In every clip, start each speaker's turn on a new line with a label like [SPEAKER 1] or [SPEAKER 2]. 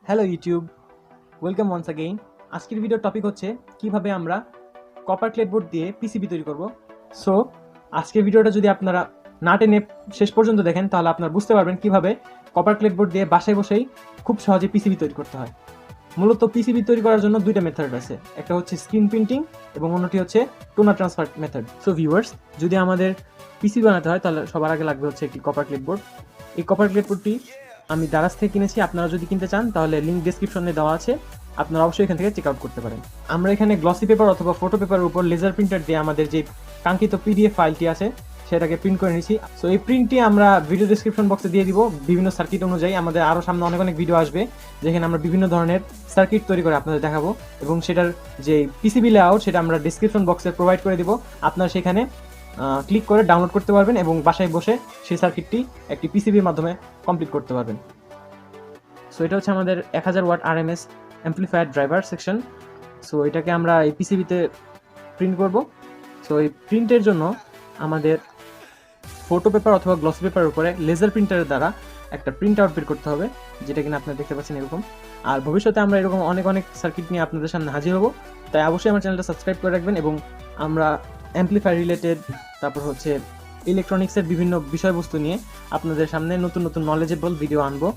[SPEAKER 1] Hello YouTube, welcome once again. আজকের ভিডিওর topic হচ্ছে কিভাবে আমরা কপার ক্লেডবোর্ড দিয়ে পিসিবি তৈরি করব। সো আজকের ভিডিওটা যদি আপনারা না টেনে শেষ পর্যন্ত দেখেন তাহলে আপনারা বুঝতে পারবেন কিভাবে কপার ক্লেডবোর্ড দিয়ে বাসায় বসেই খুব সহজে পিসিবি তৈরি করতে হয়। মূলত পিসিবি তৈরি করার জন্য দুইটা মেথড আছে, একটা হচ্ছে স্ক্রিন প্রিন্টিং এবং অন্যটি হচ্ছে toner transfer method. So viewers, যদি আমাদের পিসিবি বানাতে হয় তাহলে সবার আগে লাগবে হচ্ছে একটি কপার ক্লেডবোর্ড। এই কপার ক্লেডবোর্ডটি আমি দারাজ থেকে কিনেছি। আপনারা যদি কিনতে চান তাহলে লিঙ্ক ডেসক্রিপশনে দেওয়া আছে, আপনারা অবশ্যই এখান থেকে চেক আউট করতে পারেন। আমরা এখানে গ্লসি পেপার অথবা ফটো পেপারের উপর লেজার প্রিন্টার দিয়ে আমাদের যে কাঙ্ক্ষিত পিডিএফ ফাইলটি আছে সেটাকে প্রিন্ট করে নিয়েছি। সো এই প্রিন্টটি আমরা ভিডিও ডেসক্রিপশন বক্সে দিয়ে দিব। বিভিন্ন সার্কিট অনুযায়ী আমাদের আরও সামনে অনেক ভিডিও আসবে যেখানে আমরা বিভিন্ন ধরনের সার্কিট তৈরি করে আপনাদের দেখাবো, এবং সেটার যে পিসিবি লেআউট সেটা আমরা ডেসক্রিপশন বক্সে প্রোভাইড করে দিব। আপনারা সেখানে ক্লিক করে ডাউনলোড করতে পারবেন এবং বাসায় বসে সেই সার্কিটটি একটি পিসিবির মাধ্যমে কমপ্লিট করতে পারবেন। সো এটা হচ্ছে আমাদের 1000 watt RMS amplifier driver section. So এটাকে আমরা এই পিসিবিতে প্রিন্ট করব। সো এই প্রিন্টের জন্য আমাদের ফটো পেপার অথবা গ্লস পেপারের উপরে লেজার প্রিন্টারের দ্বারা একটা প্রিন্ট আউট বের করতে হবে, যেটা কিনা আপনারা দেখতে পাচ্ছেন এরকম। আর ভবিষ্যতে আমরা এরকম অনেক সার্কিট নিয়ে আপনাদের সামনে হাজির হব, তাই অবশ্যই আমার চ্যানেলটা সাবস্ক্রাইব করে রাখবেন। এবং আমরা অ্যাম্পলিফায়ার রিলেটেড, তারপর হচ্ছে ইলেকট্রনিক্সের বিভিন্ন বিষয়বস্তু নিয়ে আপনাদের সামনে নতুন নলেজেবল ভিডিও আনবো,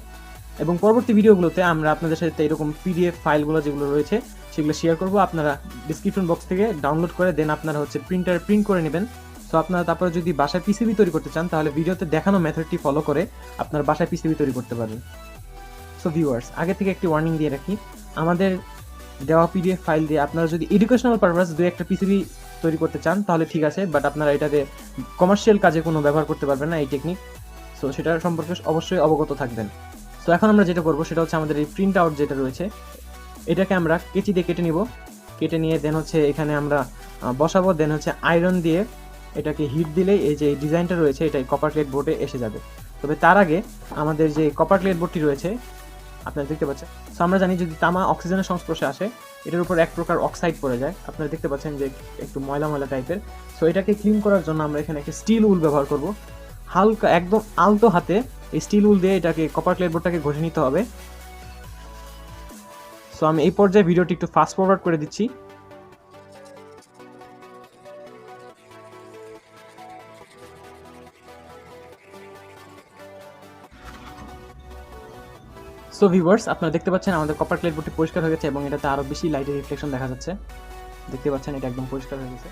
[SPEAKER 1] এবং পরবর্তী ভিডিওগুলোতে আমরা আপনাদের সাথে এরকম পিডিএফ ফাইলগুলো যেগুলো রয়েছে সেগুলো শেয়ার করব। আপনারা ডিসক্রিপশন বক্স থেকে ডাউনলোড করে দেন আপনারা হচ্ছে প্রিন্ট করে নেবেন। সো আপনারা তারপরে যদি বাসায় পিসিবি তৈরি করতে চান তাহলে ভিডিওতে দেখানো মেথডটি ফলো করে আপনারা বাসায় পিসিবি তৈরি করতে পারবেন। সো ভিউয়ার্স, আগে থেকে একটি ওয়ার্নিং দিয়ে রাখি, আমাদের দেওয়া পিডিএফ ফাইল দিয়ে আপনারা যদি এডুকেশনাল পারপাস দুই একটা পিসিবি তৈরি করতে চান তাহলে ঠিক আছে, বাট আপনারা এটাতে কমার্শিয়াল কাজে কোনো ব্যবহার করতে পারবেন না এই টেকনিক। সো সেটার সম্পর্কে অবশ্যই অবগত থাকবেন। তো এখন আমরা যেটা করবো সেটা হচ্ছে আমাদের এই প্রিন্ট আউট যেটা রয়েছে এটাকে আমরা কেচি দিয়ে কেটে নিব। কেটে নিয়ে দেন হচ্ছে এখানে আমরা বসাবো। দেন হচ্ছে আয়রন দিয়ে এটাকে হিট দিলেই এই যে ডিজাইনটা রয়েছে এটা কপার ক্লেড বোর্ডে এসে যাবে। তবে তার আগে আমাদের যে কপার ক্লেড বোর্ডটি রয়েছে আপনারা দেখতে পাচ্ছেন, সো আমরা জানি যদি তামা অক্সিজেনের সংস্পর্শে আসে এটার উপর এক প্রকার অক্সাইড পড়ে যায়। আপনারা দেখতে পাচ্ছেন যে একটু ময়লা টাইপের। সো এটাকে ক্লিন করার জন্য আমরা এখানে একটা স্টিল উল ব্যবহার করব। হালকা একদম আলতো হাতে এই স্টিল উল দিয়ে এটাকে কপার ক্লেড বোর্ডটাকে ঘষে নিতে হবে। সো আমি এই পর্যায়ে ভিডিওটি একটু ফাস্ট ফরওয়ার্ড করে দিচ্ছি। সো ভিউয়ার্স, আপনারা দেখতে পাচ্ছেন আমাদের কপার ক্লেড বোর্ডটি পরিষ্কার হয়ে গেছে এবং এটাতে আরো বেশি লাইটের রিফ্লেকশন দেখা যাচ্ছে। দেখতে পাচ্ছেন এটা একদম পরিষ্কার হয়ে গেছে।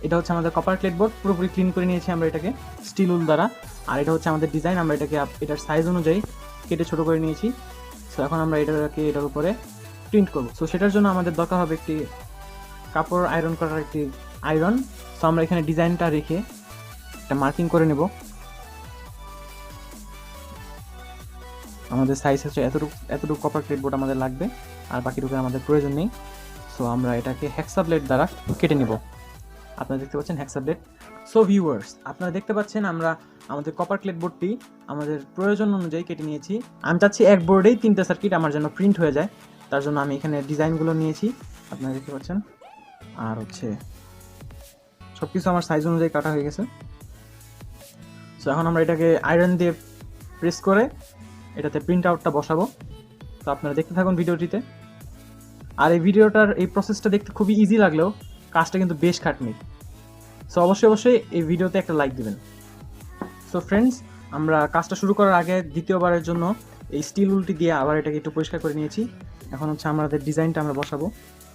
[SPEAKER 1] এটা হচ্ছে আমাদের কপার ক্লেড বোর্ড, পুরোপুরি ক্লিন করে নিয়েছি আমরা এটাকে স্টিল উল দ্বারা। আর এটা হচ্ছে আমাদের ডিজাইন, আমরা এটাকে এটার সাইজ অনুযায়ী কেটে ছোট করে নিয়েছি। সো এখন আমরা এটাকে এটার উপরে প্রিন্ট করব। সো সেটার জন্য আমাদের দরকার হবে একটি কাপড় আয়রন করার একটি আয়রন। সো আমরা এখানে ডিজাইনটা রেখে একটা মার্কিং করে নেব। আমাদের সাইজ হচ্ছে এতটুকু কপার ক্লেড বোর্ড আমাদের লাগবে, আর বাকিটুকু আমাদের প্রয়োজন নেই। সো আমরা এটাকে হেক্সা ব্লেড দ্বারা কেটে নেব। আপনারা দেখতে পাচ্ছেন হেক্সা ব্লেড। সো ভিউয়ার্স, আপনারা দেখতে পাচ্ছেন আমরা আমাদের কপার ক্লেড বোর্ডটি আমাদের প্রয়োজন অনুযায়ী কেটে নিয়েছি। আমি চাচ্ছি এক বোর্ডেই 3টা সার্কিট আমার যেন প্রিন্ট হয়ে যায়, তার জন্য আমি এখানে ডিজাইনগুলো নিয়েছি। আপনারা দেখতে পাচ্ছেন, আর হচ্ছে সব কিছু আমার সাইজ অনুযায়ী কাটা হয়ে গেছে। সো এখন আমরা এটাকে আয়রন দিয়ে প্রেস করে এটাতে প্রিন্ট আউটটা বসাবো। তো আপনারা দেখতে থাকুন ভিডিওটিতে। আর এই ভিডিওটার এই প্রসেসটা দেখতে খুবই ইজি লাগলেও কাজটা কিন্তু বেশ খাটনি। সো অবশ্যই এই ভিডিওতে একটা লাইক দিবেন। সো ফ্রেন্ডস, আমরা কাজটা শুরু করার আগে দ্বিতীয়বারের জন্য এই স্টিল উলটি দিয়ে আবার এটাকে একটু পরিষ্কার করে নিয়েছি। এখন হচ্ছে আমাদের ডিজাইনটা আমরা বসাবো।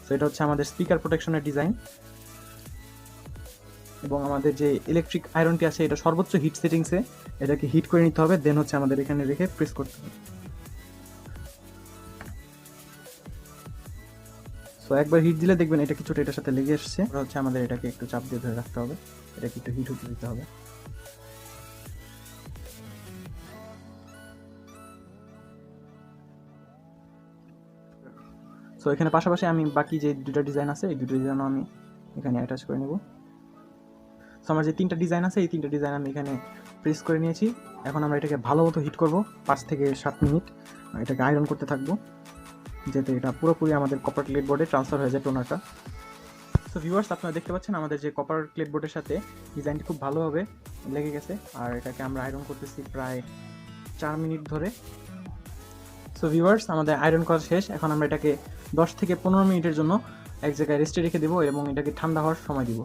[SPEAKER 1] সো এটা হচ্ছে আমাদের স্পিকার প্রোটেকশনের ডিজাইন, এবং আমাদের যে ইলেকট্রিক আয়রনটি আছে এটা সর্বোচ্চ হিট সেটিংসে এটাকে হিট করে নিতে হবে। দেন হচ্ছে আমাদের এখানে রেখে প্রেস করতে হবে। সো একবার হিট দিলে দেখবেন এটা কিছুটা এটার সাথে লেগে এসছে। হচ্ছে আমাদের এটাকে একটু চাপ দিয়ে ধরে রাখতে হবে, এটাকে একটু হিট হতে দিতে হবে। সো এখানে পাশাপাশি আমি বাকি যে দুটো ডিজাইন আছে এই দুটো ডিজাইনও আমি এখানে অ্যাটাচ করে নেব। সো আমার যে 3টা ডিজাইন আছে এই 3টা ডিজাইন আমি এখানে প্রেস করে নিয়েছি। এখন আমরা এটাকে ভালো মতো হিট করব 5 থেকে 7 মিনিট। এটাকে আয়রন করতে থাকবো যাতে এটা পুরোপুরি আমাদের কপার ক্লেড বোর্ডে ট্রান্সফার হয়ে যায় টোনারটা। সো ভিউয়ার্স, আপনারা দেখতে পাচ্ছেন আমাদের যে কপার ক্লেড বোর্ডের সাথে ডিজাইনটি খুব ভালোভাবে লেগে গেছে। আর এটাকে আমরা আয়রন করতেছি প্রায় 4 মিনিট ধরে। সো ভিউয়ার্স, আমাদের আয়রন করা শেষ। এখন আমরা এটাকে 10 থেকে 15 মিনিটের জন্য এক জায়গায় রেস্টে রেখে দেবো এবং এটাকে ঠান্ডা হওয়ার সময় দিব।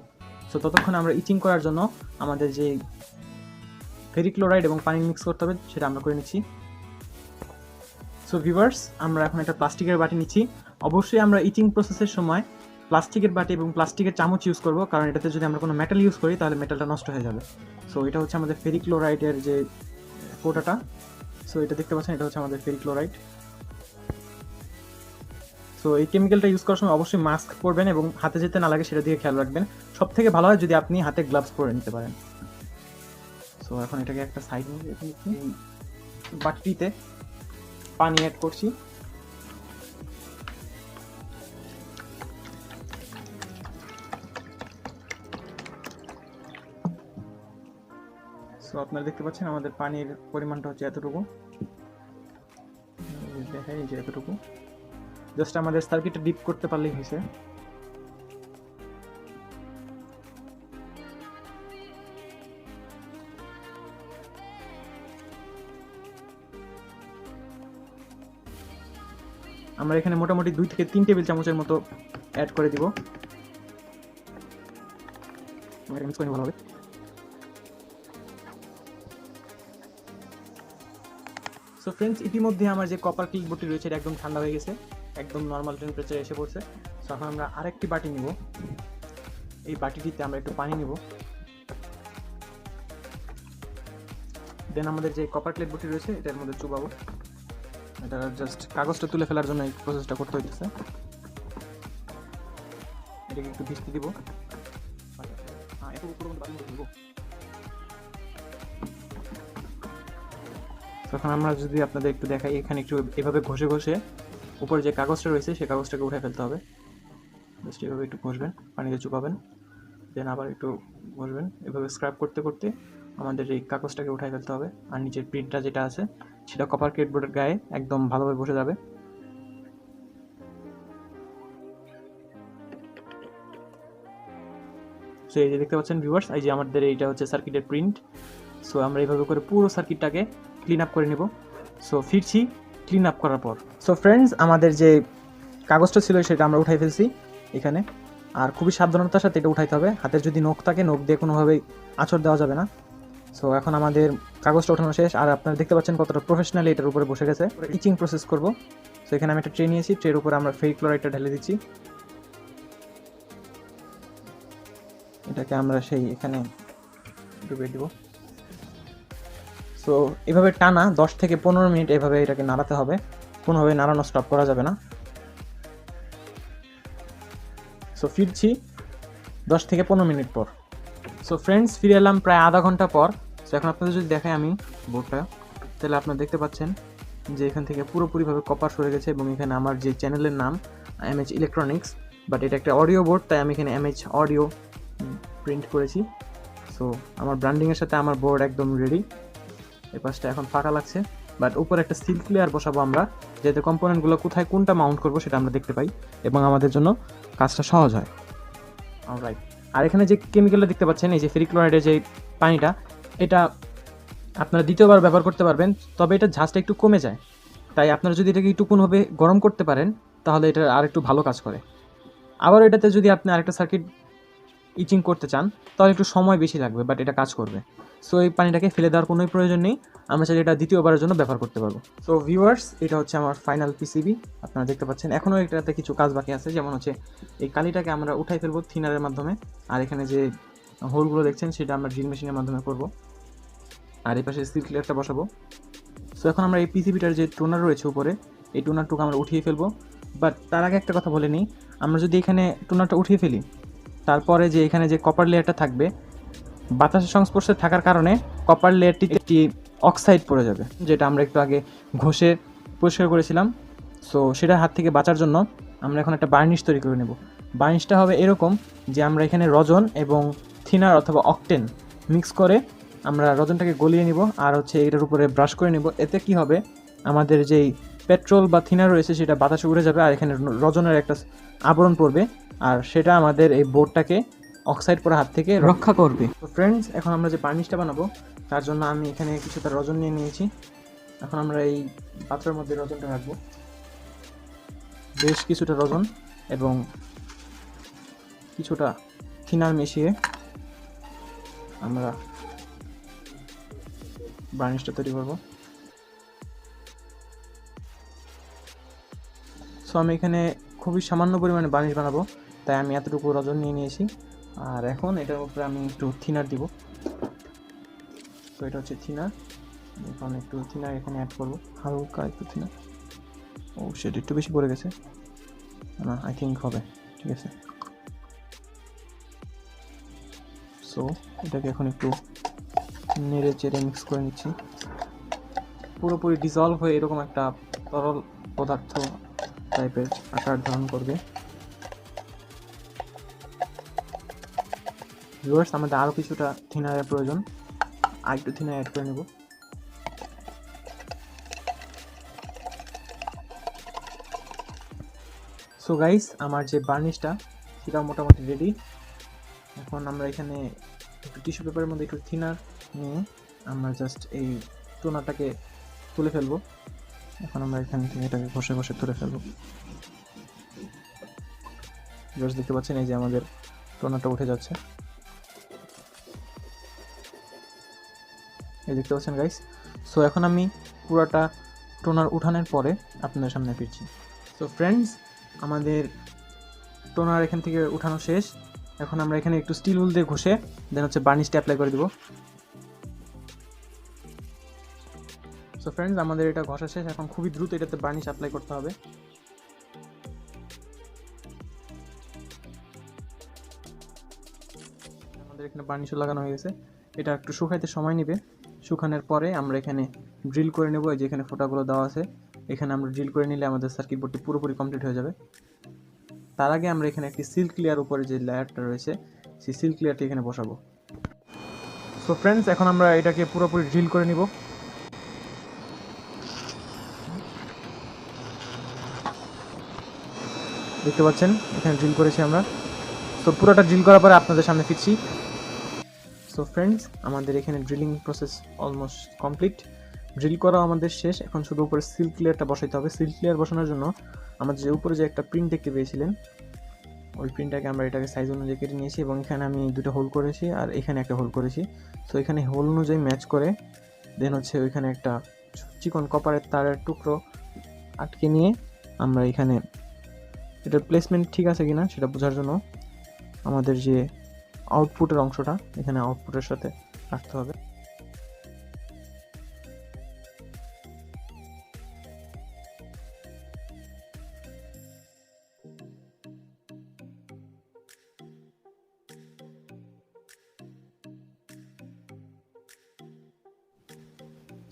[SPEAKER 1] সো ততক্ষণ আমরা ইচিং করার জন্য আমাদের যে ফেরিক ক্লোরাইড এবং পানি মিক্স করতে হবে সেটা আমরা করে নিচ্ছি। সো ভিউয়ার্স, আমরা এখন একটা প্লাস্টিকের বাটি নিচ্ছি। অবশ্যই আমরা ইচিং প্রসেসের সময় প্লাস্টিকের বাটি এবং প্লাস্টিকের চামচ ইউজ করব, কারণ এটাতে যদি আমরা কোনো মেটাল ইউজ করি তাহলে মেটালটা নষ্ট হয়ে যাবে। সো এটা হচ্ছে আমাদের ফেরিক ক্লোরাইডের যে কোটাটা। সো এটা দেখতে পাচ্ছেন, এটা হচ্ছে আমাদের ফেরিক ক্লোরাইড। সো এই কেমিক্যালটা ইউজ করার সময় অবশ্যই মাস্ক পরবেন এবং হাতে যেতে না লাগে সেটা দিকে খেয়াল রাখবেন। সব থেকে ভালো হয় যদি আপনি হাতে গ্লাভস পরে নিতে পারেন। সো এখন এটাকে একটা সাইড বাটিতে পানি অ্যাড করছি। সো আপনারা দেখতে পাচ্ছেন আমাদের পানির পরিমাণটা হচ্ছে এতটুকু, দেখাই যে এতটুকু। জাস্ট আমাদের সার্কিটটা ডিপ করতে পারলেই হয়েছে। আমরা এখানে মোটামুটি 2 থেকে 3 টেবিল চামচের মতো অ্যাড করে দিব। মিক্স করে ভালো হবে। সো ফ্রেন্ডস, ইতিমধ্যে আমার যে কপার ক্লিপবোর্ডটি রয়েছে এটা একদম ঠান্ডা হয়ে গেছে, একদম নর্মাল টেম্পারেচারে এসে পড়ছে। সো এখন আমরা আরেকটি বাটি নিব। এই বাটিটিতে আমরা একটু পানি নিব। দেন আমাদের যে কপার ক্লিপবোর্ডটি রয়েছে এটার মধ্যে চুবাবো। এটা জাস্ট কাগজটা তুলে ফেলার জন্য এই প্রসেসটা করতে হইতেছে। এটাকে একটু ভিজতে দিব। তখন আমরা যদি আপনাদের একটু দেখাই, এখানে একটু এভাবে ঘষে ঘষে উপরে যে কাগজটা রয়েছে সেই কাগজটাকে উঠে ফেলতে হবে। জাস্ট এভাবে একটু ঘষবেন, পানিতে চুপাবেন, দেন আবার একটু ঘষবেন। এভাবে স্ক্রাব করতে করতে আমাদের এই কাগজটাকে উঠাই ফেলতে হবে। আর নিচের প্রিন্টটা যেটা আছে সেটা কপার ক্লিপবোর্ডের গায়ে একদম ভালোভাবে বসে যাবে। সো এই যে দেখতে পাচ্ছেন ভিউয়ার্স, এই যে আমাদের এইটা হচ্ছে সার্কিটের প্রিন্ট। সো আমরা এইভাবে করে পুরো সার্কিটটাকে ক্লিন আপ করে নেব। সো ফিরছি ক্লিন আপ করার পর। সো ফ্রেন্ডস, আমাদের যে কাগজটা ছিল সেটা আমরা উঠাই ফেলছি এখানে। আর খুবই সাবধানতার সাথে এটা উঠাইতে হবে। হাতের যদি নখ থাকে, নখ দিয়ে কোনোভাবেই আঁচড় দেওয়া যাবে না। সো এখন আমাদের কাগজটা ওঠানো শেষ। আর আপনারা দেখতে পাচ্ছেন কতটা প্রফেশনালি এটার উপরে বসে গেছে। ইচিং প্রসেস করব। সো এখানে আমি একটা ট্রে নিয়েছি, ট্রের উপরে আমরা ফেরিক ক্লোরাইডটা ঢেলে দিচ্ছি। এটাকে আমরা সেই এখানে ডুবিয়ে দিব। সো এভাবে টানা 10 থেকে 15 মিনিট এভাবে এটাকে নাড়াতে হবে, কোনোভাবে নাড়ানো স্টপ করা যাবে না। সো ফিরছি 10 থেকে 15 মিনিট পর। সো ফ্রেন্ডস, ফিরে এলাম প্রায় আধা ঘন্টা পর। সো এখন আপনাদের যদি দেখাই আমি বোর্ডটা, তাহলে আপনারা দেখতে পাচ্ছেন যে এখান থেকে পুরোপুরিভাবে কপার সরে গেছে এবং এখানে আমার যে চ্যানেলের নাম MH ইলেকট্রনিক্স, বাট এটা একটা অডিও বোর্ড, তাই আমি এখানে MH অডিও প্রিন্ট করেছি। সো আমার ব্র্যান্ডিংয়ের সাথে আমার বোর্ড একদম রেডি। এই পাশটা এখন ফাঁকা লাগছে, বাট উপরে একটা সিল্ক লেয়ার বসাবো আমরা, যাতে কম্পোনেন্টগুলো কোথায় কোনটা মাউন্ট করবো সেটা আমরা দেখতে পাই এবং আমাদের জন্য কাজটা সহজ হয়। অলরাইট, আর এখানে যে কেমিক্যালটা দেখতে পাচ্ছেন, এই যে ফেরিক ক্লোরাইডের যে পানিটা, এটা আপনারা দ্বিতীয়বার ব্যবহার করতে পারবেন, তবে এটা ঝাঁজটা একটু কমে যায়। তাই আপনারা যদি এটাকে একটু কোনোভাবে গরম করতে পারেন তাহলে এটা আর একটু ভালো কাজ করে। আবার এটাতে যদি আপনি আরেকটা সার্কিট ইচিং করতে চান তাহলে একটু সময় বেশি লাগবে, বাট এটা কাজ করবে। সো এই পানিটাকে ফেলে দেওয়ার কোনো প্রয়োজন নেই, আমরা চাইলে এটা দ্বিতীয়বারের জন্য ব্যবহার করতে পারবো। সো ভিউয়ার্স, এটা হচ্ছে আমার ফাইনাল পিসিবি। আপনারা দেখতে পাচ্ছেন এখনও এটাতে কিছু কাজ বাকি আছে, যেমন হচ্ছে এই কালিটাকে আমরা উঠাই ফেলবো থিনারের মাধ্যমে। আর এখানে যে হোলগুলো দেখছেন সেটা আমরা ড্রিল মেশিনের মাধ্যমে করব। আর এই পাশে সিল্ক লেয়ারটা বসাবো। সো এখন আমরা এই পিসিবিটার যে টোনার রয়েছে উপরে, এই টোনারটুকু আমরা উঠিয়ে ফেলবো। বাট তার আগে একটা কথা বলে নিই, আমরা যদি এখানে টোনারটা উঠিয়ে ফেলি, তারপরে যে এখানে যে কপার লেয়ারটা থাকবে, বাতাসের সংস্পর্শে থাকার কারণে কপার লেয়ারটিতে একটি অক্সাইড পড়ে যাবে, যেটা আমরা একটু আগে ঘষে পরিষ্কার করেছিলাম। সো সেটার হাত থেকে বাঁচার জন্য আমরা এখন একটা বার্নিশ তৈরি করে নেব। বার্নিশটা হবে এরকম যে আমরা এখানে রজন এবং থিনার অথবা অকটেন মিক্স করে আমরা রজনটাকে গলিয়ে নিব আর হচ্ছে এটার উপরে ব্রাশ করে নেব। এতে কি হবে, আমাদের যেই পেট্রোল বা থিনার রয়েছে সেটা বাতাসে উড়ে যাবে আর এখানে রজনের একটা আবরণ পড়বে, আর সেটা আমাদের এই বোর্ডটাকে অক্সাইড পরে হাত থেকে রক্ষা করবে। তো ফ্রেন্ডস, এখন আমরা যে বার্নিশটা বানাবো তার জন্য আমি এখানে কিছুটা রজন নিয়ে নিয়েছি। এখন আমরা এই পাত্রের মধ্যে রজনটা রাখবো, বেশ কিছুটা রজন এবং কিছুটা থিনার মিশিয়ে আমরা বার্নিশটা তৈরি করব। সো আমি এখানে খুবই সামান্য পরিমাণে বার্নিশ বানাবো, তাই আমি এতটুকু রজন নিয়ে নিয়েছি। আর এখন এটার উপরে আমি একটু থিনার দিব। তো এটা হচ্ছে থিনার, এখন একটু থিনার এখানে অ্যাড করবো, হালকা একটু থিনার। ও সেটা একটু বেশি পড়ে গেছে না, আই থিঙ্ক হবে, ঠিক আছে। সো এটাকে এখন একটু নেড়ে চেড়ে মিক্স করে নিচ্ছি। পুরোপুরি ডিজলভ হয়ে এরকম একটা তরল পদার্থ টাইপের আকার ধারণ করবে। ভিউয়ার্স, আমাদের আরও কিছুটা থিনারের প্রয়োজন, আর একটু থিনার অ্যাড করে নেব। সো গাইস, আমার যে বার্নিশটা সেটাও মোটামুটি রেডি। এখন আমরা এখানে একটু টিস্যু পেপারের মধ্যে একটু থিনার নিয়ে আমরা জাস্ট এই টোনারটাকে তুলে ফেলবো। এখন আমরা এখান থেকে এটাকে ঘষে ঘষে তুলে ফেলবো। ভিউয়ার্স, দেখতে পাচ্ছেন এই যে আমাদের টোনারটা উঠে যাচ্ছে, এই দেখতে পাচ্ছেন গাইস। সো এখন আমি পুরোটা টোনার উঠানোর পরে আপনাদের সামনে ফিরছি। সো ফ্রেন্ডস, আমাদের টোনার এখান থেকে উঠানো শেষ। এখন আমরা এখানে একটু স্টিল উল দিয়ে ঘষে দেন হচ্ছে বার্নিশটা অ্যাপ্লাই করে দিব। সো ফ্রেন্ডস, আমাদের এটা ঘষা শেষ। এখন খুবই দ্রুত এটাতে বার্নিশ অ্যাপ্লাই করতে হবে। আমাদের এখানে বার্নিশও লাগানো হয়ে গেছে। এটা একটু শুকাইতে সময় নেবে। শুকানোর পরে আমরা এখানে ড্রিল করে নেব। এই যে এখানে ফোঁটাগুলো দেওয়া আছে, এখানে আমরা ড্রিল করে নিলে আমাদের সার্কিট বোর্ডটি পুরোপুরি কমপ্লিট হয়ে যাবে। তার আগে আমরা এখানে একটি সিল্ক ক্লিয়ার উপরে যে লেয়ারটা রয়েছে সেই সিল্ক ক্লিয়ারটি এখানে বসাবো। সো ফ্রেন্ডস, এখন আমরা এটাকে পুরোপুরি ড্রিল করে নিব। দেখতে পাচ্ছেন এখানে ড্রিল করেছি আমরা। সো পুরোটা ড্রিল করার পরে আপনাদের সামনে ফিরছি। সো ফ্রেন্ডস, আমাদের এখানে drilling process almost complete. Drill করা আমাদের শেষ। এখন শুধু উপরে সিল্ক ক্লিয়ারটা বসাইতে হবে। সিল্ক ক্লিয়ার বসানোর জন্য আমাদের যে উপরে যে একটা প্রিন্ট দেখতে পেয়েছিলেন, ওই প্রিন্টটাকে আমরা এটাকে সাইজ অনুযায়ী কেটে নিয়েছি এবং এখানে আমি দুটো হোল করেছি আর এখানে একটা হোল করেছি। সো এখানে হোল অনুযায়ী ম্যাচ করে দেন হচ্ছে ওইখানে একটা চিকন কপারের তারের টুকরো আটকে নিয়ে আমরা এখানে এটার প্লেসমেন্ট ঠিক আছে কিনা সেটা বোঝার জন্য আমাদের যে আউটপুটের অংশটা এখানে আউটপুটের সাথে রাখতে হবে।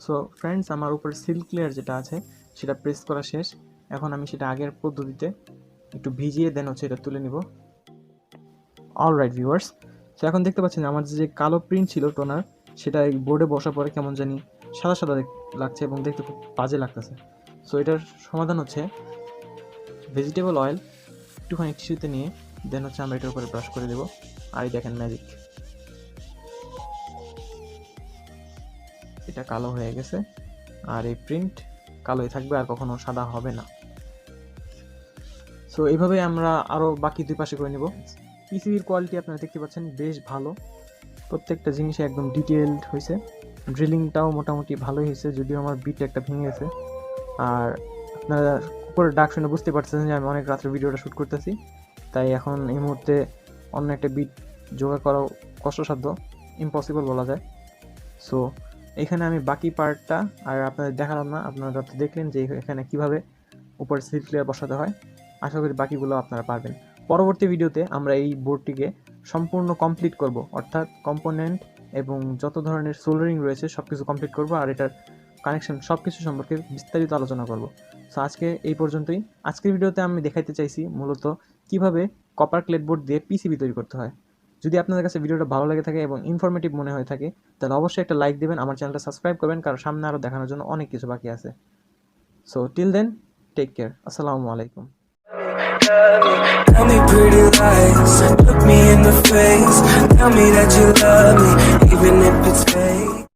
[SPEAKER 1] সো ফ্রেন্ডস, আমার উপরে সিল্ক ক্লিয়ার যেটা আছে সেটা প্রেস করা শেষ। এখন আমি সেটা আগের পদ্ধতিতে একটু ভিজিয়ে দেন হচ্ছে এটা তুলে নিব। অলরাইট ভিউয়ার্স, সো এখন দেখতে পাচ্ছেন আমার যে কালো প্রিন্ট ছিল টোনার, সেটা এই বোর্ডে বসার পরে কেমন জানি সাদা সাদা লাগছে এবং দেখতে খুব বাজে লাগতেছে। সো এটার সমাধান হচ্ছে ভেজিটেবল অয়েল একটুখানি টিস্যুতে নিয়ে দেন হচ্ছে আমরা এটার উপরে ব্রাশ করে দেবো। আর এই দেখেন ম্যাজিক, এটা কালো হয়ে গেছে আর এই প্রিন্ট কালোই থাকবে আর কখনো সাদা হবে না। সো এইভাবে আমরা আরও বাকি দুই পাশে করে নেব। পিসিবির কোয়ালিটি আপনারা দেখতে পাচ্ছেন বেশ ভালো, প্রত্যেকটা জিনিসে একদম ডিটেইলড হয়েছে। ড্রিলিংটাও মোটামুটি ভালোই হয়েছে, যদিও আমার বিট একটা ভেঙে গেছে। আর আপনারা উপরে ডাক শুনে বুঝতে পারছেন যে আমি অনেক রাত্রে ভিডিওটা শ্যুট করতেছি, তাই এখন এই মুহূর্তে অন্য একটা বিট জোগাড় করাও কষ্টসাধ্য, ইম্পসিবল বলা যায়। সো এখানে আমি বাকি পার্টটা আর আপনাদের দেখালাম না, আপনারা যত দেখলেন যে এখানে কীভাবে উপরে সিল ক্লিয়ার বসাতে হয়। আশা করি বাকিগুলো আপনারা পারবেন। পরবর্তী ভিডিওতে আমরা এই বোর্ডটিকে সম্পূর্ণ কমপ্লিট করব, অর্থাৎ কম্পোনেন্ট এবং যত ধরনের সোল্ডারিং রয়েছে সব কিছু কমপ্লিট করব আর এটার কানেকশন সব কিছু সম্পর্কে বিস্তারিত আলোচনা করব। সো আজকে এই পর্যন্তই। আজকের ভিডিওতে আমি দেখাইতে চাইছি মূলত কিভাবে কপার ক্লেড বোর্ড দিয়ে পিসিবি তৈরি করতে হয়। যদি আপনাদের কাছে ভিডিওটা ভালো লাগে থাকে এবং ইনফরমেটিভ মনে হয়ে থাকে তাহলে অবশ্যই একটা লাইক দেবেন, আমার চ্যানেলটা সাবস্ক্রাইব করবেন, কারণ সামনে আরও দেখানোর জন্য অনেক কিছু বাকি আছে। So till then, take care, আসসালামু আলাইকুম।
[SPEAKER 2] love me. Tell me pretty lies, look me in the face. Tell me that you love me, even if it's fake.